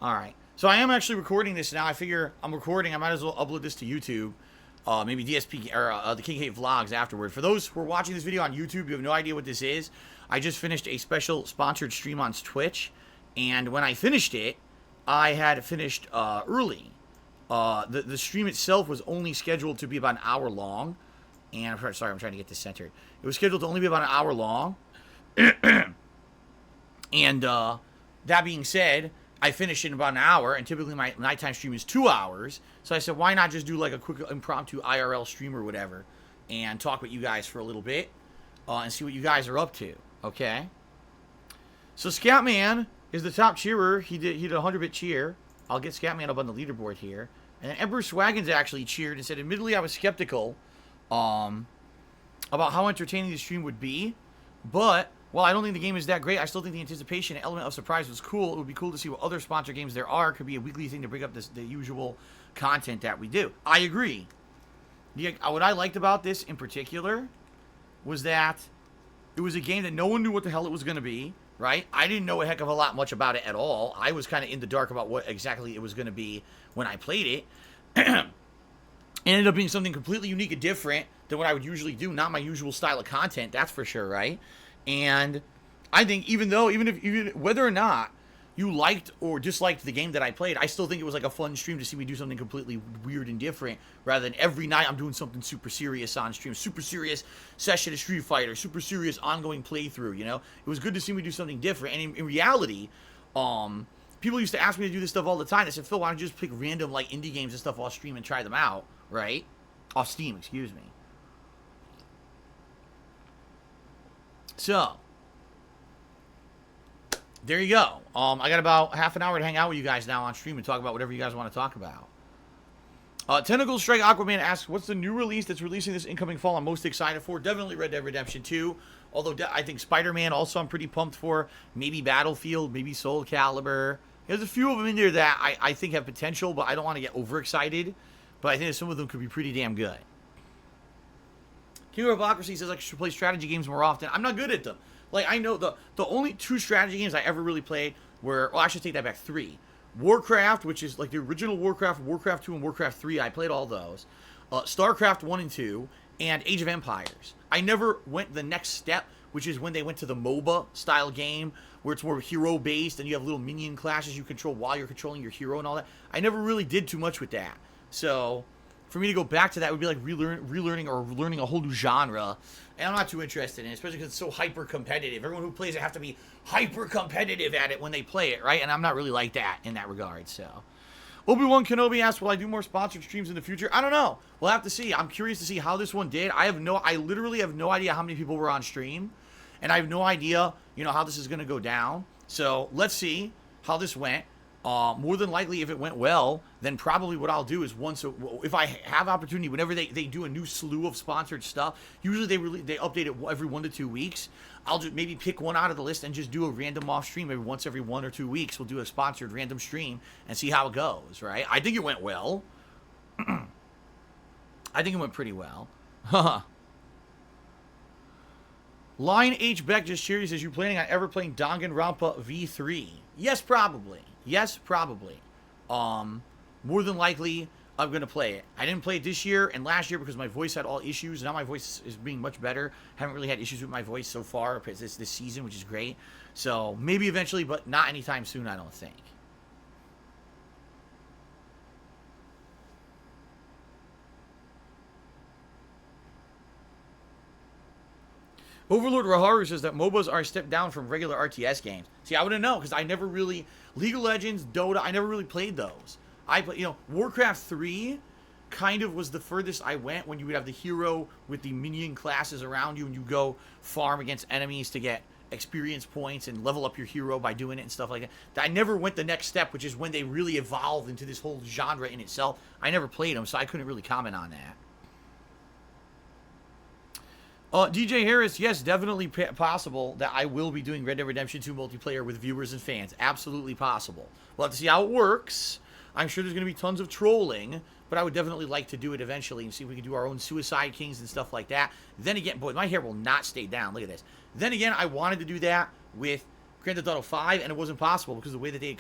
All right. So I am actually recording this now. I figure I'm recording. I might as well upload this to YouTube. Maybe DSP or the King Hate vlogs afterward. For those who are watching this video on YouTube, you have no idea what this is. I just finished a special sponsored stream on Twitch, and when I finished it, I had finished early. The stream itself was only scheduled to be about an hour long, and I'm trying to get this centered. It was scheduled to only be about an hour long, and that being said, I finished in about an hour, and typically my nighttime stream is 2 hours. So I said, why not just do like a quick impromptu IRL stream or whatever, and talk with you guys for a little bit, and see what you guys are up to. Okay. So Scatman is the top cheerer. He did a 100-bit cheer. I'll get Scatman up on the leaderboard here. And Emperor Swaggins actually cheered and said, admittedly, I was skeptical about how entertaining the stream would be, but while I don't think the game is that great, I still think the anticipation and element of surprise was cool. It would be cool to see what other sponsor games there are. Could be a weekly thing to bring up the usual content that we do. I agree. What I liked about this in particular was that it was a game that no one knew what the hell it was going to be, right? I didn't know a heck of a lot much about it at all. I was kind of in the dark about what exactly it was going to be when I played it. It ended up being something completely unique and different than what I would usually do. Not my usual style of content, that's for sure, right? And I think even whether or not you liked or disliked the game that I played, I still think it was like a fun stream to see me do something completely weird and different, rather than every night I'm doing something super serious on stream, super serious session of Street Fighter, super serious ongoing playthrough, you know? It was good to see me do something different. And in reality, people used to ask me to do this stuff all the time. I said, Phil, why don't you just pick random like indie games and stuff off stream and try them out, right? Off Steam, excuse me. So, there you go. I got about half an hour to hang out with you guys now on stream and talk about whatever you guys want to talk about. Tentacle Strike Aquaman asks, what's the new release that's releasing this incoming fall I'm most excited for? Definitely Red Dead Redemption 2. Although I think Spider-Man also I'm pretty pumped for. Maybe Battlefield, maybe Soul Calibur. There's a few of them in there that I think have potential, but I don't want to get overexcited. But I think some of them could be pretty damn good. King of Hypocrisy says I should play strategy games more often. I'm not good at them. Like, I know the only 2 strategy games I ever really played were, well, I should take that back, 3. Warcraft, which is like the original Warcraft, Warcraft 2, and Warcraft 3. I played all those. StarCraft 1 and 2, and Age of Empires. I never went the next step, which is when they went to the MOBA style game, where it's more hero-based, and you have little minion classes you control while you're controlling your hero and all that. I never really did too much with that. So for me to go back to that would be like relearning or learning a whole new genre, and I'm not too interested in it, especially because it's so hyper competitive. Everyone who plays it have to be hyper competitive at it when they play it, right? And I'm not really like that in that regard. So Obi-Wan Kenobi asks, will I do more sponsored streams in the future? I don't know. We'll have to see. I'm curious to see how this one did. I literally have no idea how many people were on stream, and I have no idea, how this is going to go down. So let's see how this went. More than likely, if it went well, then probably what I'll do is if I have opportunity, whenever they do a new slew of sponsored stuff, usually they update it every 1 to 2 weeks. I'll just maybe pick one out of the list and just do a random off stream every 1 or 2 weeks. We'll do a sponsored random stream and see how it goes, right? I think it went well. I think it went pretty well. Line H. Beck just cheered. He says, you planning on ever playing Danganronpa V3? Yes, probably. Yes, probably. More than likely, I'm going to play it. I didn't play it this year and last year because my voice had all issues. Now my voice is being much better. Haven't really had issues with my voice so far this season, which is great. So maybe eventually, but not anytime soon, I don't think. Overlord Raharu says that MOBAs are a step down from regular RTS games. See, I wouldn't know because I never really League of Legends, Dota, I never really played those. Warcraft 3 kind of was the furthest I went when you would have the hero with the minion classes around you and you go farm against enemies to get experience points and level up your hero by doing it and stuff like that. I never went the next step, which is when they really evolved into this whole genre in itself. I never played them, so I couldn't really comment on that. DJ Harris, yes, definitely possible that I will be doing Red Dead Redemption 2 multiplayer with viewers and fans. Absolutely possible. We'll have to see how it works. I'm sure there's going to be tons of trolling, but I would definitely like to do it eventually and see if we can do our own Suicide Kings and stuff like that. Then again, boy, my hair will not stay down. Look at this. Then again, I wanted to do that with Grand Theft Auto 5, and it wasn't possible because the way that they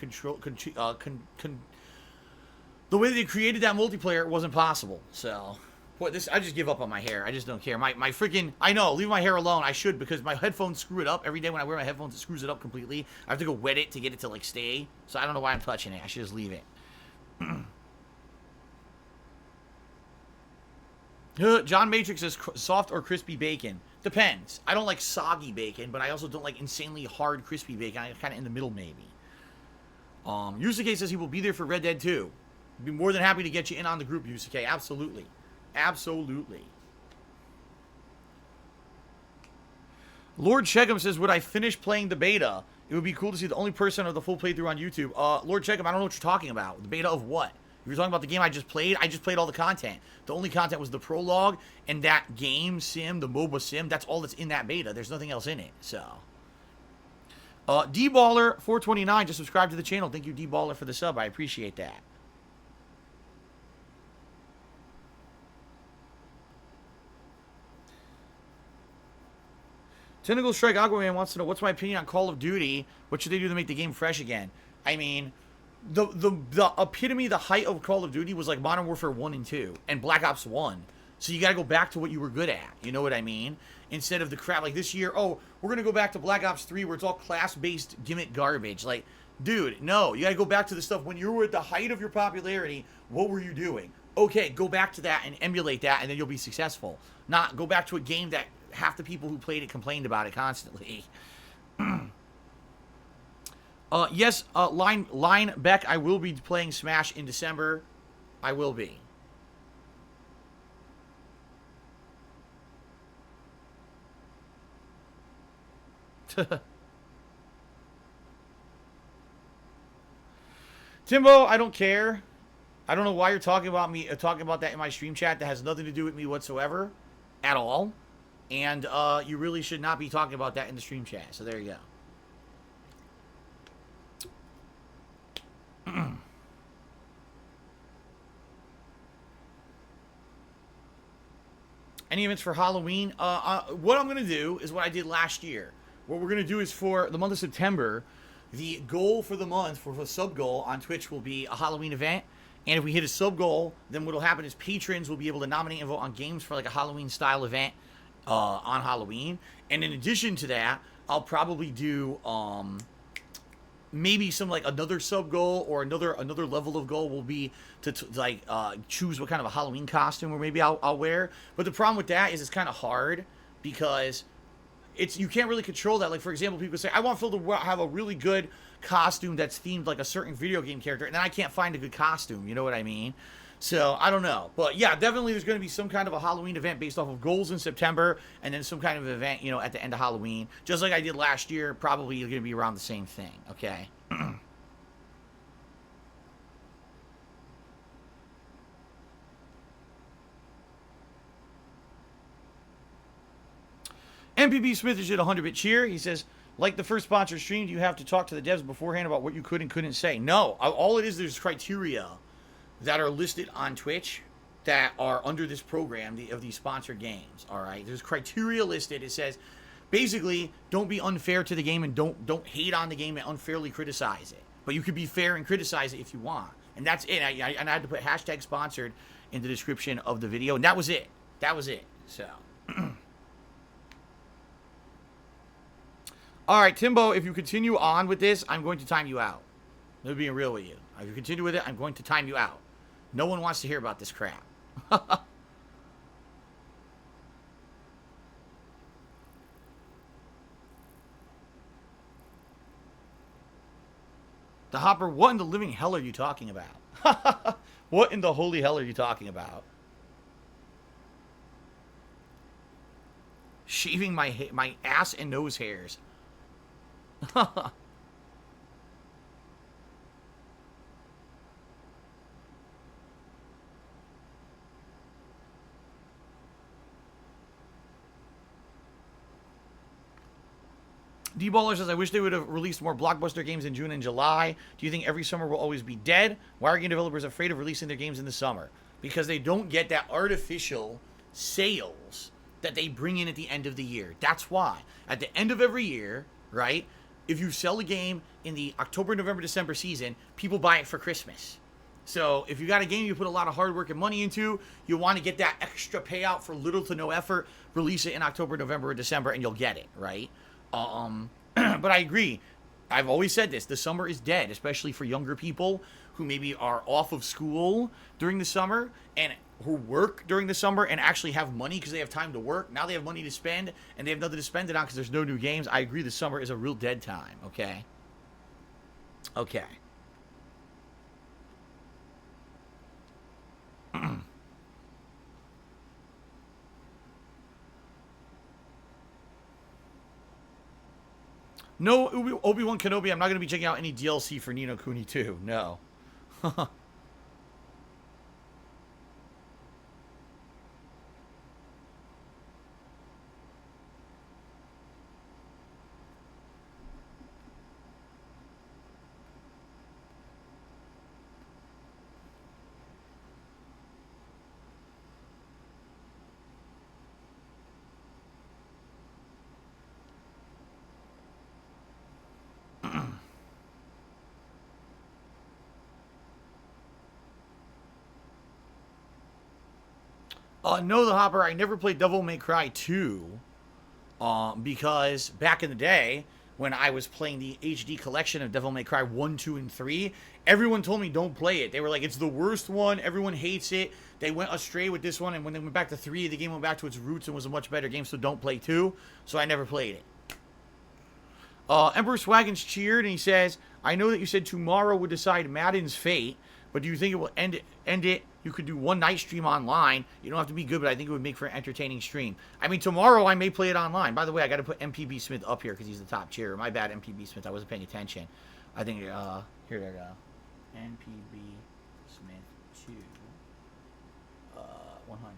the way that they created that multiplayer, it wasn't possible. So, boy, I just give up on my hair. I just don't care. My freaking, I know, leave my hair alone. I should, because my headphones screw it up. Every day when I wear my headphones, it screws it up completely. I have to go wet it to get it to, like, stay. So I don't know why I'm touching it. I should just leave it. John Matrix says soft or crispy bacon. Depends. I don't like soggy bacon, but I also don't like insanely hard crispy bacon. I'm kind of in the middle, maybe. Yusuke says he will be there for Red Dead 2. I'd be more than happy to get you in on the group, Yusuke. Absolutely. Absolutely. Lord Checkham says, would I finish playing the beta? It would be cool to see the only person of the full playthrough on YouTube. Lord Checkham, I don't know what you're talking about. The beta of what? If you're talking about the game I just played all the content. The only content was the prologue and that game sim, the MOBA sim. That's all that's in that beta. There's nothing else in it. So, D-Baller429 just subscribed to the channel. Thank you, D-Baller, for the sub. I appreciate that. Tentacle Strike Aquaman wants to know, what's my opinion on Call of Duty? What should they do to make the game fresh again? I mean, the epitome, the height of Call of Duty was like Modern Warfare 1 and 2 and Black Ops 1. So you got to go back to what you were good at. You know what I mean? Instead of the crap like this year, oh, we're going to go back to Black Ops 3 where it's all class-based gimmick garbage. Like, dude, no. You got to go back to the stuff when you were at the height of your popularity. What were you doing? Okay, go back to that and emulate that, and then you'll be successful. Not go back to a game that half the people who played it complained about it constantly. Yes, Line Beck, I will be playing Smash in December. I will be. Timbo, I don't care. I don't know why you're talking about me, talking about that in my stream chat. That has nothing to do with me whatsoever, at all. And you really should not be talking about that in the stream chat. So there you go. Any events for Halloween? What I'm going to do is what I did last year. What we're going to do is for the month of September, the goal for the month, for the sub goal on Twitch will be a Halloween event. And if we hit a sub goal, then what will happen is patrons will be able to nominate and vote on games for like a Halloween style event on Halloween. And in addition to that, I'll probably do maybe some like another sub goal or another level of goal will be to like choose what kind of a Halloween costume or maybe I'll wear. But the problem with that is it's kind of hard because you can't really control that. Like, for example, people say, I want Phil to have a really good costume that's themed like a certain video game character, and then I can't find a good costume. You know what I mean? So, I don't know. But, yeah, definitely there's going to be some kind of a Halloween event based off of goals in September, and then some kind of event, you know, at the end of Halloween. Just like I did last year, probably going to be around the same thing, okay? MPB Smith is at 100-bit cheer. He says, like the first sponsor stream, do you have to talk to the devs beforehand about what you could and couldn't say? No. All it is, there's criteria that are listed on Twitch that are under this program of these sponsored games, all right? There's criteria listed. It says, basically, don't be unfair to the game and don't hate on the game and unfairly criticize it. But you could be fair and criticize it if you want. And that's it. And I had to put hashtag sponsored in the description of the video. And that was it. That was it. So... All right, Timbo, if you continue on with this, I'm going to time you out. I'm being real with you. If you continue with it, I'm going to time you out. No one wants to hear about this crap. The Hopper, what in the living hell are you talking about? What in the holy hell are you talking about? Shaving my ass and nose hairs. D-Baller says, I wish they would have released more blockbuster games in June and July. Do you think every summer will always be dead? Why are game developers afraid of releasing their games in the summer? Because they don't get that artificial sales that they bring in at the end of the year. That's why. At the end of every year, right, if you sell a game in the October, November, December season, people buy it for Christmas. So if you got a game you put a lot of hard work and money into, you want to get that extra payout for little to no effort, release it in October, November, or December, and you'll get it, right? But I agree. I've always said this: the summer is dead, especially for younger people who maybe are off of school during the summer and who work during the summer and actually have money because they have time to work. Now they have money to spend and they have nothing to spend it on because there's no new games. I agree. The summer is a real dead time. Okay. Okay. No Obi-Wan Kenobi. I'm not going to be checking out any DLC for Ni no Kuni 2. No. No, the Hopper. I never played Devil May Cry 2. Because back in the day, when I was playing the HD collection of Devil May Cry 1, 2, and 3, everyone told me don't play it. They were like, it's the worst one. Everyone hates it. They went astray with this one, and when they went back to 3, the game went back to its roots and was a much better game, so don't play 2. So I never played it. Emperor Swaggins cheered, and he says, I know that you said tomorrow would decide Madden's fate, but do you think it will end it? You could do one night stream online. You don't have to be good, but I think it would make for an entertaining stream. I mean, tomorrow I may play it online. By the way, I got to put MPB Smith up here because he's the top cheerer. My bad, MPB Smith. I wasn't paying attention. I think, here we go. MPB Smith 2, 100.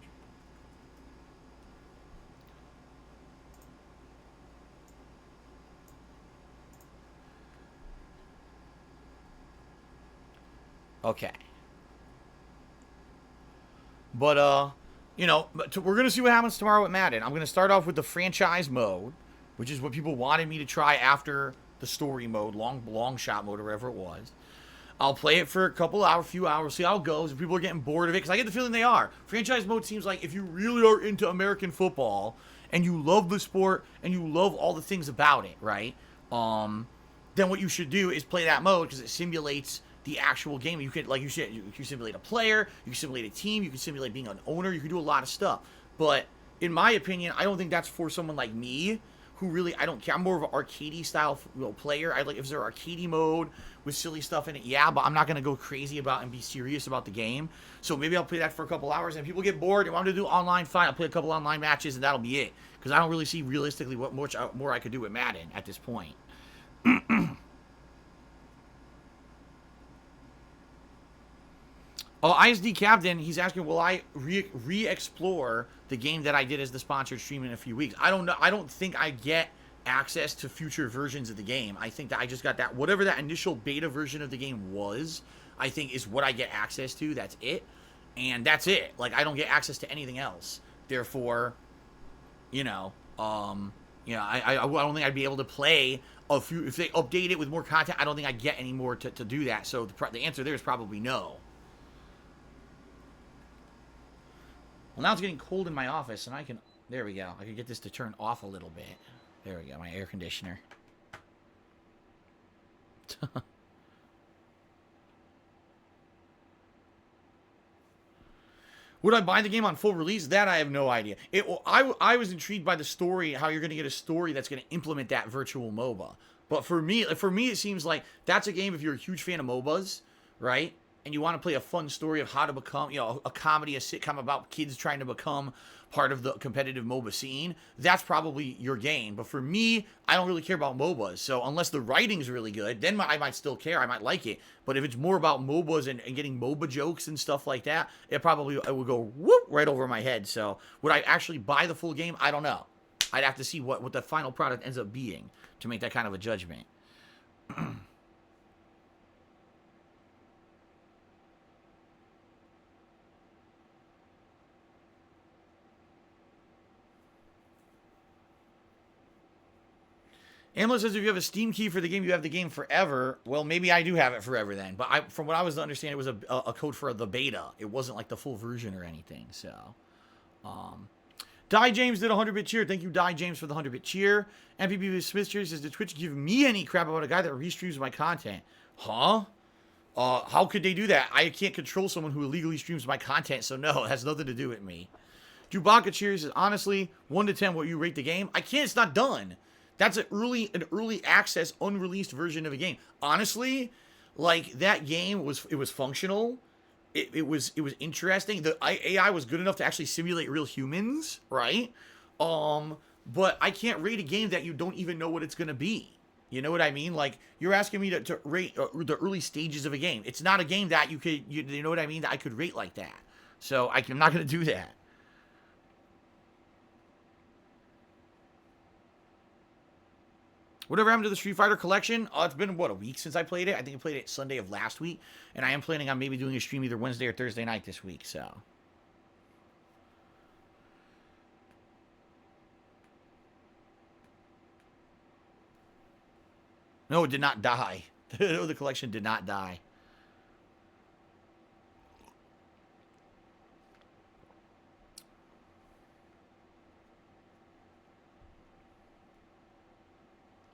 Okay. But we're gonna see what happens tomorrow with Madden. I'm gonna start off with the franchise mode, which is what people wanted me to try after the story mode, long shot mode, or whatever it was. I'll play it for a couple hours, few hours, see how it goes. If people are getting bored of it, because I get the feeling they are. Franchise mode seems like if you really are into American football and you love the sport and you love all the things about it, right? Then what you should do is play that mode because it simulates the actual game. You can, like you can simulate a player, you can simulate a team, you can simulate being an owner, you can do a lot of stuff. But in my opinion, I don't think that's for someone like me who really, I don't care. I'm more of an arcadey style player. I like if there's arcadey mode with silly stuff in it, yeah, but I'm not gonna go crazy about and be serious about the game. So maybe I'll play that for a couple hours, and if people get bored and want to do online, fine. I'll play a couple online matches, and that'll be it. Because I don't really see realistically what much more I could do with Madden at this point. Oh, ISD Captain, he's asking, will I re-explore the game that I did as the sponsored stream in a few weeks? I don't know. I don't think I get access to future versions of the game. I think that I just got that, whatever that initial beta version of the game was, I think is what I get access to. That's it. And that's it. Like, I don't get access to anything else. Therefore, I don't think I'd be able to play a few, if they update it with more content, I don't think I get any more to do that. So the answer there is probably no. Well, now it's getting cold in my office, and there we go. I can get this to turn off a little bit. There we go, my air conditioner. Would I buy the game on full release? That I have no idea. I was intrigued by the story, how you're going to get a story that's going to implement that virtual MOBA. But for me, it seems like that's a game if you're a huge fan of MOBAs, right? And you want to play a fun story of how to become, a comedy, a sitcom about kids trying to become part of the competitive MOBA scene, that's probably your game. But for me, I don't really care about MOBAs. So unless the writing's really good, then I might still care. I might like it. But if it's more about MOBAs and getting MOBA jokes and stuff like that, it would go whoop right over my head. So would I actually buy the full game? I don't know. I'd have to see what the final product ends up being to make that kind of a judgment. Amla says if you have a Steam key for the game, you have the game forever. Well, maybe I do have it forever then. But from what I was to understand, it was a code for the beta. It wasn't like the full version or anything. So, Die James did a 100-bit cheer. Thank you, Die James, for the 100-bit cheer. MPB Smith cheer says, did Twitch give me any crap about a guy that restreams my content? Huh? How could they do that? I can't control someone who illegally streams my content, so no, it has nothing to do with me. Chewbacca cheers says, honestly, 1 to 10, what you rate the game? I can't, it's not done. That's an early access, unreleased version of a game. Honestly, like, that game was functional. It was interesting. The AI was good enough to actually simulate real humans, right? But I can't rate a game that you don't even know what it's gonna be. You know what I mean? Like, you're asking me to rate the early stages of a game. It's not a game that you know what I mean, that I could rate like that. So I'm not gonna do that. Whatever happened to the Street Fighter collection? It's been, what, a week since I played it? I think I played it Sunday of last week. And I am planning on maybe doing a stream either Wednesday or Thursday night this week, so. No, it did not die. The collection did not die.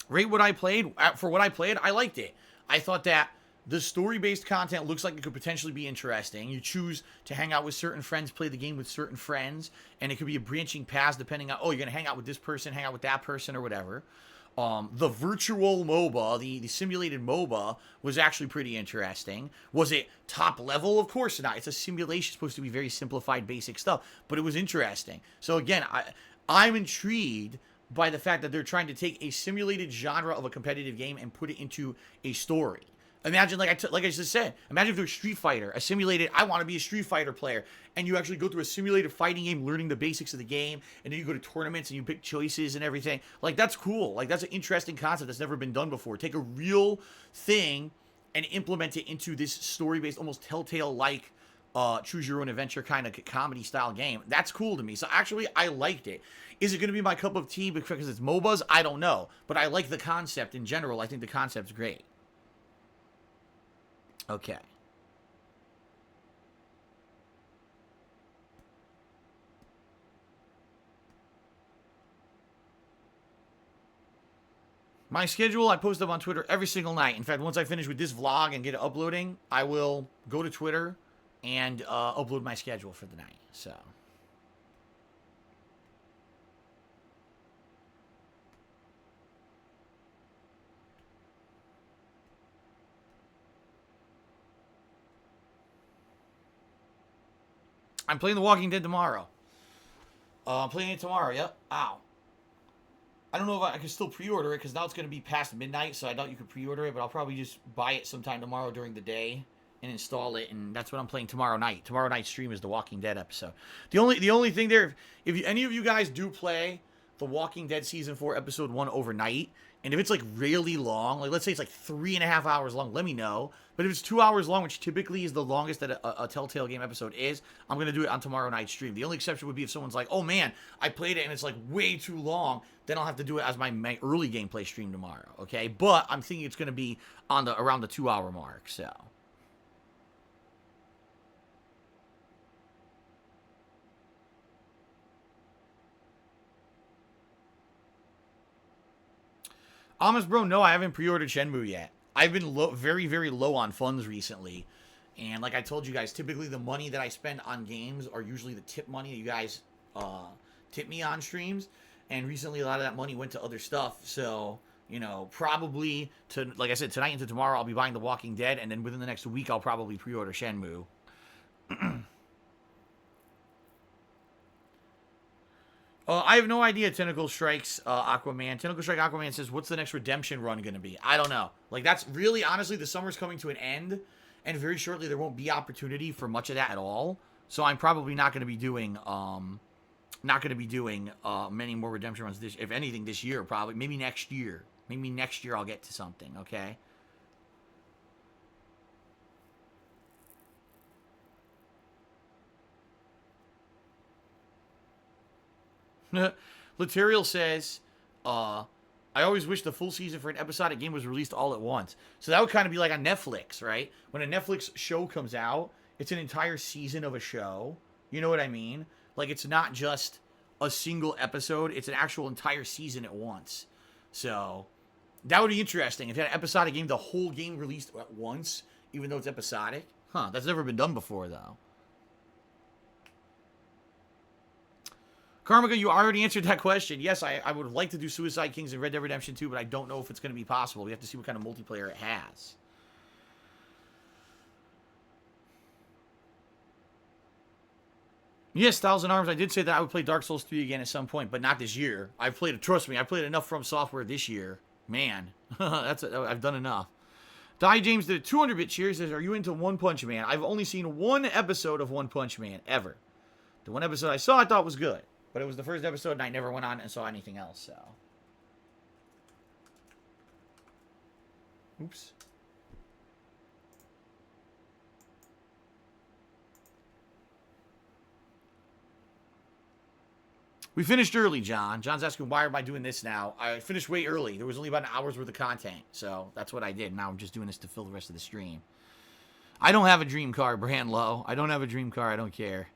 Rate what I played. For what I played, I liked it. I thought that the story-based content looks like it could potentially be interesting. You choose to hang out with certain friends, play the game with certain friends, and it could be a branching path depending on, oh, you're going to hang out with this person, hang out with that person, or whatever. The virtual MOBA, the simulated MOBA, was actually pretty interesting. Was it top level? Of course not. It's a simulation, supposed to be very simplified, basic stuff, but it was interesting. So again, I'm intrigued by the fact that they're trying to take a simulated genre of a competitive game and put it into a story. Imagine, like I just said, imagine if there's Street Fighter, a simulated, I want to be a Street Fighter player, and you actually go through a simulated fighting game, learning the basics of the game, and then you go to tournaments and you pick choices and everything. Like, that's cool. Like, that's an interesting concept that's never been done before. Take a real thing and implement it into this story-based, almost Telltale-like, choose your own adventure kind of comedy style game. That's cool to me. So actually, I liked it. Is it going to be my cup of tea because it's MOBAs? I don't know. But I like the concept in general. I think the concept's great. Okay. My schedule, I post up on Twitter every single night. In fact, once I finish with this vlog and get it uploading, I will go to Twitter and upload my schedule for the night. So. I'm playing The Walking Dead tomorrow. I'm playing it tomorrow, yep. Ow. I don't know if I can still pre-order it, because now it's going to be past midnight, so I doubt you could pre-order it, but I'll probably just buy it sometime tomorrow during the day and install it, and that's what I'm playing tomorrow night. Tomorrow night's stream is The Walking Dead episode. The only thing there, if any of you guys do play The Walking Dead Season 4 Episode 1 overnight, and if it's like really long, like let's say it's like 3.5 hours long, let me know. But if it's 2 hours long, which typically is the longest that a Telltale game episode is, I'm going to do it on tomorrow night's stream. The only exception would be if someone's like, oh man, I played it and it's like way too long, then I'll have to do it as my early gameplay stream tomorrow, okay? But I'm thinking it's going to be on around the 2 hour mark, so. Honest bro, no, I haven't pre-ordered Shenmue yet. I've been very, very low on funds recently. And like I told you guys, typically the money that I spend on games are usually the tip money that you guys tip me on streams. And recently a lot of that money went to other stuff. So, you know, probably, like I said, tonight into tomorrow I'll be buying The Walking Dead. And then within the next week I'll probably pre-order Shenmue. I have no idea, Tentacle Strikes Aquaman. Tentacle Strike Aquaman says, what's the next redemption run going to be? I don't know. Like, that's really, honestly, the summer's coming to an end, and very shortly there won't be opportunity for much of that at all. So I'm probably not going to be doing, many more redemption runs, if anything, this year, probably. Maybe next year. Maybe next year I'll get to something, okay? Laterial says, I always wish the full season for an episodic game was released all at once. So that would kind of be like on Netflix, right? When a Netflix show comes out, it's an entire season of a show. You know what I mean? Like, it's not just a single episode, it's an actual entire season at once. So that would be interesting. If you had an episodic game, the whole game released at once, even though it's episodic. Huh, that's never been done before, though. Karmika, you already answered that question. Yes, I would like to do Suicide Kings and Red Dead Redemption 2, but I don't know if it's going to be possible. We have to see what kind of multiplayer it has. Yes, Thousand Arms, I did say that I would play Dark Souls 3 again at some point, but not this year. I've played it, trust me, I've played enough From Software this year. Man, I've done enough. Die James did a 200-bit cheer. He says, are you into One Punch Man? I've only seen one episode of One Punch Man, ever. The one episode I saw I thought was good. But it was the first episode, and I never went on and saw anything else, so. Oops. We finished early, John. John's asking, why am I doing this now? I finished way early. There was only about an hour's worth of content, so that's what I did. Now I'm just doing this to fill the rest of the stream. I don't have a dream car, Brand Low. I don't have a dream car. I don't care.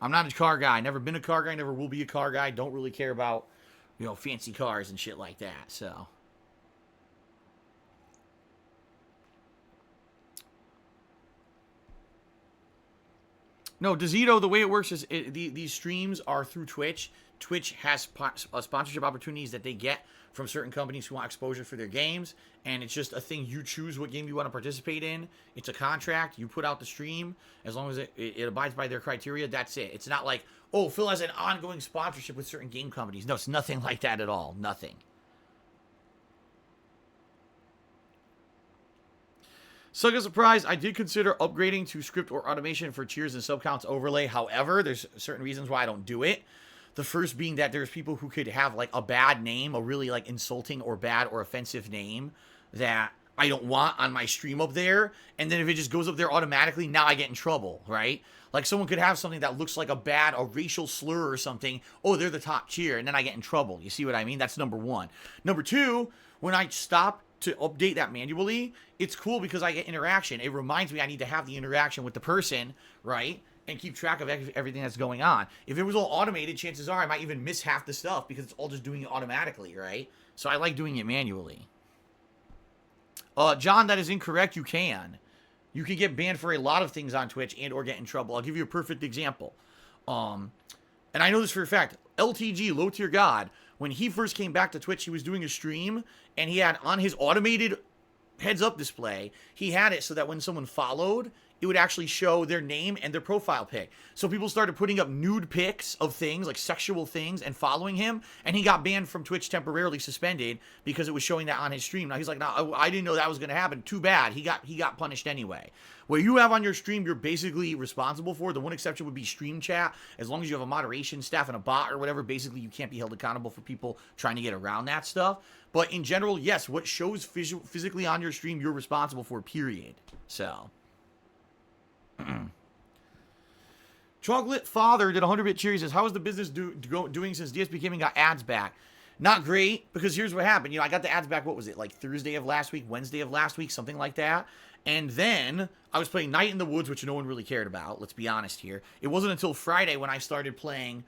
I'm not a car guy. Never been a car guy. Never will be a car guy. Don't really care about, you know, fancy cars and shit like that. So. No, Dezito, the way it works is these streams are through Twitch. Twitch has sponsorship opportunities that they get from certain companies who want exposure for their games, and it's just a thing. You choose what game you want to participate in. It's a contract. You put out the stream. As long as it abides by their criteria, that's it. It's not like, oh, Phil has an ongoing sponsorship with certain game companies. No, it's nothing like that at all. Nothing. Suck a surprise, I did consider upgrading to script or automation for cheers and subcounts overlay. However, there's certain reasons why I don't do it. The first being that there's people who could have like a bad name, a really like insulting or bad or offensive name that I don't want on my stream up there. And then if it just goes up there automatically, now I get in trouble, right? Like someone could have something that looks like a racial slur or something. Oh, they're the top cheer. And then I get in trouble. You see what I mean? That's number one. Number two, when I stop to update that manually, it's cool because I get interaction. It reminds me I need to have the interaction with the person, right? And keep track of everything that's going on. If it was all automated, chances are I might even miss half the stuff because it's all just doing it automatically, right? So I like doing it manually. John, that is incorrect. You can. You can get banned for a lot of things on Twitch and or get in trouble. I'll give you a perfect example. And I know this for a fact. LTG, Low Tier God, when he first came back to Twitch, he was doing a stream, and he had on his automated heads-up display, he had it so that when someone followed, it would actually show their name and their profile pic. So people started putting up nude pics of things, like sexual things, and following him, and he got banned from Twitch, temporarily suspended, because it was showing that on his stream. Now he's like, no, I didn't know that was going to happen. Too bad. He got punished anyway. What you have on your stream, you're basically responsible for. The one exception would be stream chat. As long as you have a moderation staff and a bot or whatever, basically you can't be held accountable for people trying to get around that stuff. But in general, yes, what shows physically on your stream, you're responsible for, period. So. Chocolate Father did 100-bit cheer. He says, how is the business doing since DSP Gaming got ads back? Not great, because here's what happened. You know, I got the ads back, what was it, like Thursday of last week, Wednesday of last week, something like that. And then I was playing Night in the Woods, which no one really cared about. Let's be honest here. It wasn't until Friday when I started playing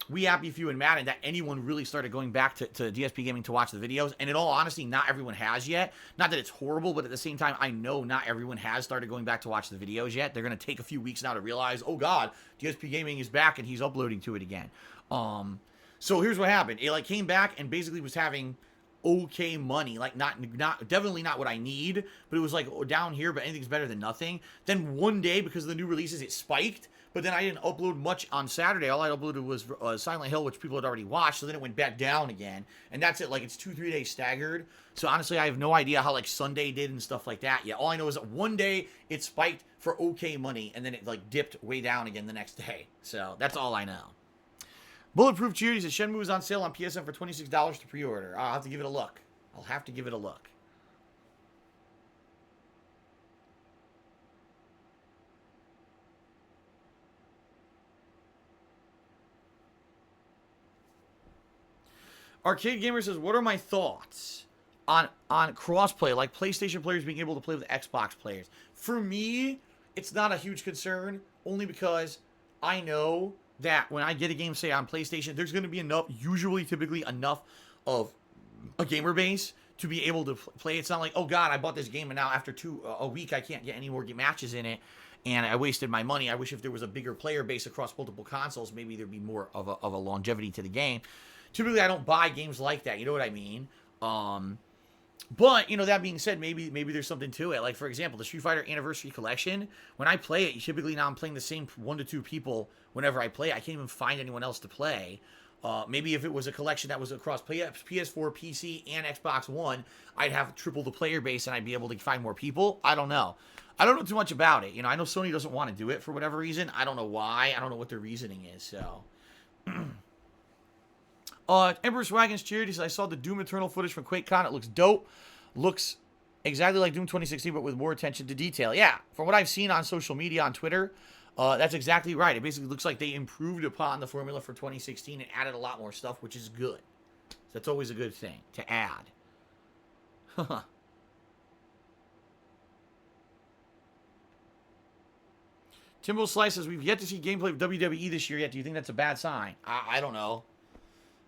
We Happy Few and Madden that anyone really started going back to DSP Gaming to watch the videos. And in all honesty, not everyone has yet. Not that it's horrible, but at the same time, I know not everyone has started going back to watch the videos yet. They're going to take a few weeks now to realize, oh God, DSP Gaming is back and he's uploading to it again. So here's what happened. It like came back and basically was having okay money, like not definitely not what I need, but it was like down here, but anything's better than nothing. Then one day, because of the new releases, it spiked, but then I didn't upload much on Saturday. All I uploaded was Silent Hill, which people had already watched, so then it went back down again, and that's it. Like, it's 2-3 days staggered, so honestly, I have no idea how, like, Sunday did and stuff like that yet. All I know is that one day, it spiked for okay money, and then it, like, dipped way down again the next day, so that's all I know. Bulletproof Cheer, he says, Shenmue is on sale on PSN for $26 to pre-order. I'll have to give it a look. I'll have to give it a look. Arcade Gamer says, what are my thoughts on crossplay, like PlayStation players being able to play with Xbox players? For me, it's not a huge concern, only because I know that when I get a game, say, on PlayStation, there's going to be enough, typically enough of a gamer base to be able to play. It's not like, oh god, I bought this game and now after a week I can't get any more matches in it and I wasted my money. I wish if there was a bigger player base across multiple consoles, maybe there'd be more of a longevity to the game. Typically, I don't buy games like that. You know what I mean? But, you know, that being said, maybe there's something to it. Like, for example, the Street Fighter Anniversary Collection, when I play it, typically now I'm playing the same 1 to 2 people whenever I play. I can't even find anyone else to play. Maybe if it was a collection that was across PS4, PC, and Xbox One, I'd have triple the player base and I'd be able to find more people. I don't know. I don't know too much about it. You know, I know Sony doesn't want to do it for whatever reason. I don't know why. I don't know what their reasoning is, so... Emperor's Wagons cheered. He says, I saw the Doom Eternal footage from QuakeCon. It looks dope. Looks exactly like Doom 2016, but with more attention to detail. Yeah, from what I've seen on social media, on Twitter, that's exactly right. It basically looks like they improved upon the formula for 2016 and added a lot more stuff, which is good. So that's always a good thing to add. Timbo Slice says, we've yet to see gameplay of WWE this year yet. Do you think that's a bad sign? I don't know.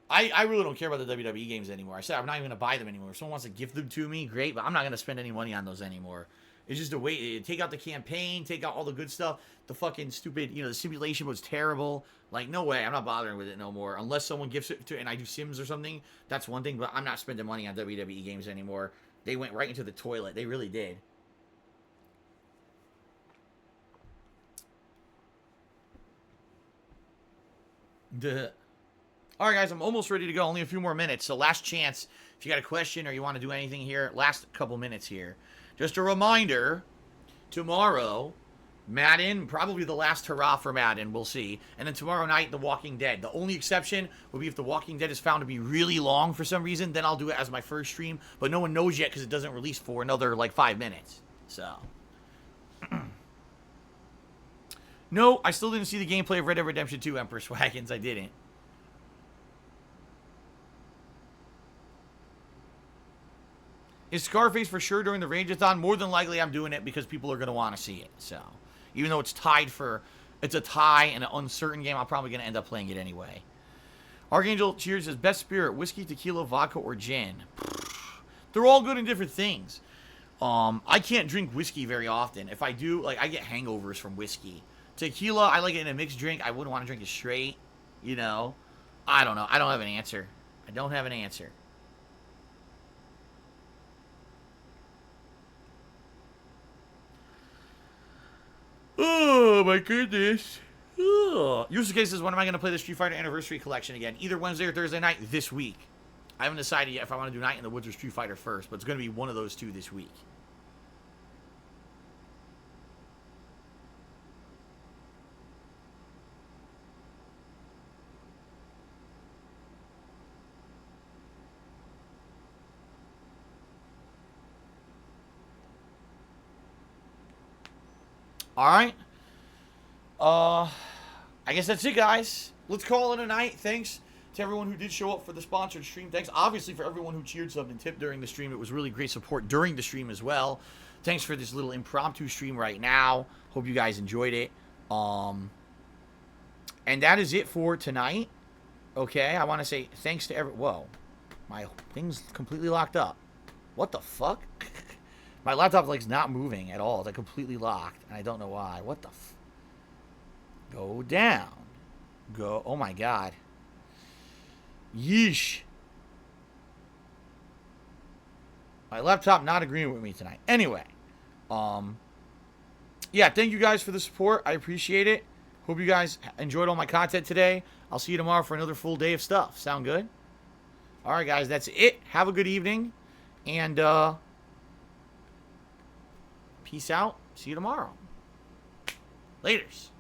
I really don't care about the WWE games anymore. I said I'm not even going to buy them anymore. If someone wants to gift them to me, great, but I'm not going to spend any money on those anymore. It's just a way. Take out the campaign, take out all the good stuff. The fucking stupid, you know, the simulation was terrible. Like, no way, I'm not bothering with it no more. Unless someone gifts it to, and I do Sims or something, that's one thing, but I'm not spending money on WWE games anymore. They went right into the toilet. They really did. All right, guys, I'm almost ready to go. Only a few more minutes. So last chance, if you got a question or you want to do anything here, last couple minutes here. Just a reminder, tomorrow, Madden, probably the last hurrah for Madden, we'll see. And then tomorrow night, The Walking Dead. The only exception will be if The Walking Dead is found to be really long for some reason, then I'll do it as my first stream. But no one knows yet because it doesn't release for another, like, 5 minutes. So... No, I still didn't see the gameplay of Red Dead Redemption 2, Empress Wagons. I didn't. Is Scarface for sure during the Range-a-thon? More than likely I'm doing it because people are going to want to see it. So, even though it's a tie in an uncertain game, I'm probably going to end up playing it anyway. Archangel Cheers says, best spirit, whiskey, tequila, vodka, or gin? They're all good in different things. I can't drink whiskey very often. If I do, like, I get hangovers from whiskey. Tequila, I like it in a mixed drink. I wouldn't want to drink it straight, you know. I don't know. I don't have an answer. I don't have an answer. Oh, my goodness. User Case says, when am I going to play the Street Fighter Anniversary Collection again? Either Wednesday or Thursday night this week. I haven't decided yet if I want to do Night in the Woods or Street Fighter first, but it's going to be one of those two this week. Alright. I guess that's it, guys. Let's call it a night. Thanks to everyone who did show up for the sponsored stream. Thanks, obviously, for everyone who cheered, subbed, and tipped during the stream. It was really great support during the stream as well. Thanks for this little impromptu stream right now. Hope you guys enjoyed it. And that is it for tonight. Okay, I want to say thanks to Whoa. My thing's completely locked up. What the fuck? My laptop, like, is not moving at all. It's, like, completely locked, and I don't know why. What the Go down. Go. Oh, my God. Yeesh. My laptop not agreeing with me tonight. Anyway. Yeah, thank you guys for the support. I appreciate it. Hope you guys enjoyed all my content today. I'll see you tomorrow for another full day of stuff. Sound good? All right, guys, that's it. Have a good evening, and, peace out. See you tomorrow. Laters.